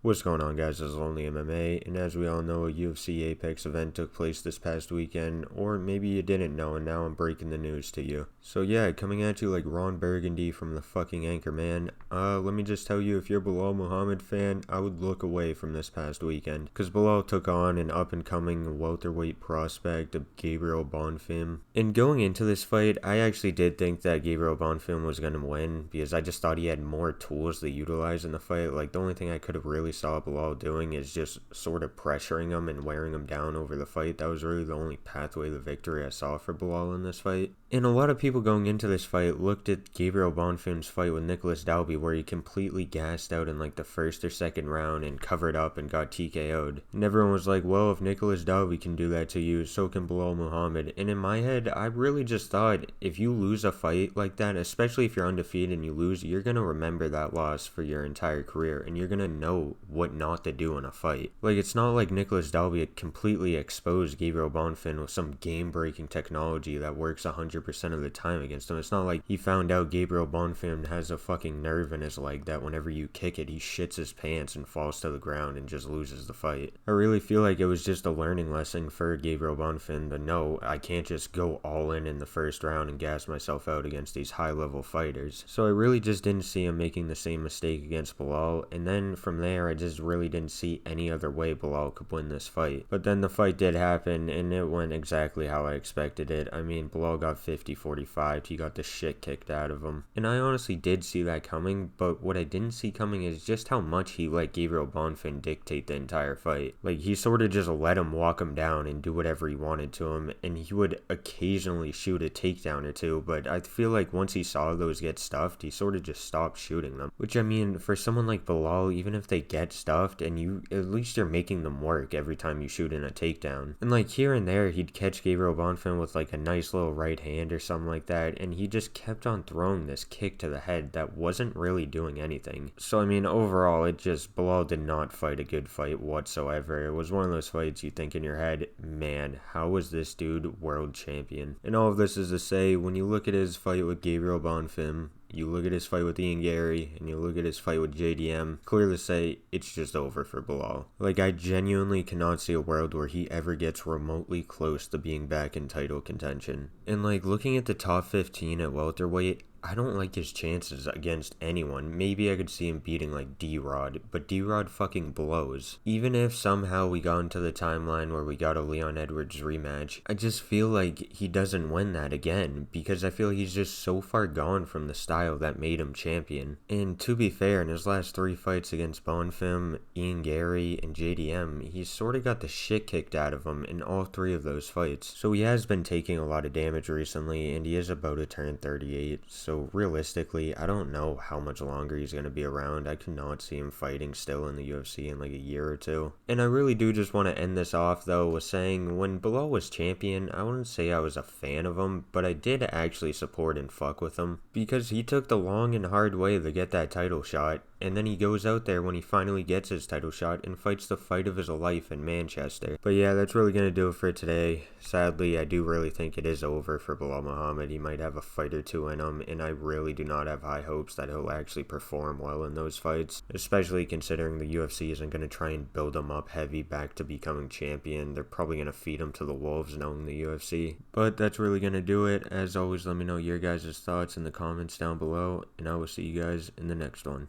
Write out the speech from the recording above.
What's going on, guys? This is Only MMA, and as we all know, a UFC Apex event took place this past weekend, or maybe you didn't know, and now I'm breaking the news to you. So yeah, coming at you like Ron Burgundy from the fucking Anchor Man. Let me just tell you, if you're a Belal Muhammad fan, I would look away from this past weekend, because Belal took on an up-and-coming welterweight prospect of Gabriel Bonfim. And going into this fight, I actually did think that Gabriel Bonfim was going to win, because I just thought he had more tools to utilize in the fight. Like, the only thing I could have really saw Belal doing is just sort of pressuring him and wearing him down over the fight. That was really the only pathway to victory I saw for Belal in this fight. And a lot of people going into this fight looked at Gabriel Bonfim's fight with Nicholas Dalby, where he completely gassed out in like the first or second round and covered up and got TKO'd. And everyone was like, well, if Nicholas Dalby can do that to you, so can Belal Muhammad. And in my head, I really just thought, if you lose a fight like that, especially if you're undefeated and you lose, you're going to remember that loss for your entire career, and you're going to know what not to do in a fight. Like, it's not like Nicholas Dalby had completely exposed Gabriel Bonfim with some game-breaking technology that works 100% of the time against him. It's not like he found out Gabriel Bonfim has a fucking nerve in his leg that whenever you kick it, he shits his pants and falls to the ground and just loses the fight. I really feel like it was just a learning lesson for Gabriel Bonfim to know I can't just go all in the first round and gas myself out against these high-level fighters. So I really just didn't see him making the same mistake against Belal, and then from there I just really didn't see any other way Belal could win this fight. But then the fight did happen, and it went exactly how I expected it. I mean, Belal got 50-45, he got the shit kicked out of him. And I honestly did see that coming, but what I didn't see coming is just how much he let Gabriel Bonfim dictate the entire fight. Like, he sort of just let him walk him down and do whatever he wanted to him, and he would occasionally shoot a takedown or two, but I feel like once he saw those get stuffed, he sort of just stopped shooting them. Which, I mean, for someone like Belal, even if they get stuffed, and at least you're making them work every time you shoot in a takedown. And like here and there, he'd catch Gabriel Bonfim with like a nice little right hand or something like that, and he just kept on throwing this kick to the head that wasn't really doing anything. So I mean, overall, Belal did not fight a good fight whatsoever. It was one of those fights you think in your head, man, how was this dude world champion? And all of this is to say, when you look at his fight with Gabriel Bonfim, you look at his fight with Ian Gary, and you look at his fight with JDM, clear to say, it's just over for Belal. Like, I genuinely cannot see a world where he ever gets remotely close to being back in title contention. And like, looking at the top 15 at welterweight, I don't like his chances against anyone. Maybe I could see him beating like D-Rod, but D-Rod fucking blows. Even if somehow we got into the timeline where we got a Leon Edwards rematch, I just feel like he doesn't win that again, because I feel he's just so far gone from the style that made him champion. And to be fair, in his last 3 fights against Bonfim, Ian Gary, and JDM, he's sort of got the shit kicked out of him in all 3 of those fights. So he has been taking a lot of damage recently, and he is about to turn 38, so realistically, I don't know how much longer he's going to be around. I cannot see him fighting still in the UFC in like a year or 2. And I really do just want to end this off though with saying, when Belal was champion, I wouldn't say I was a fan of him, but I did actually support and fuck with him, because he took the long and hard way to get that title shot. And then he goes out there when he finally gets his title shot and fights the fight of his life in Manchester. But yeah, that's really going to do it for today. Sadly, I do really think it is over for Belal Muhammad. He might have a fight or 2 in him, and I really do not have high hopes that he'll actually perform well in those fights, especially considering the UFC isn't going to try and build him up heavy back to becoming champion. They're probably going to feed him to the wolves knowing the UFC. But that's really going to do it. As always, let me know your guys' thoughts in the comments down below, and I will see you guys in the next one.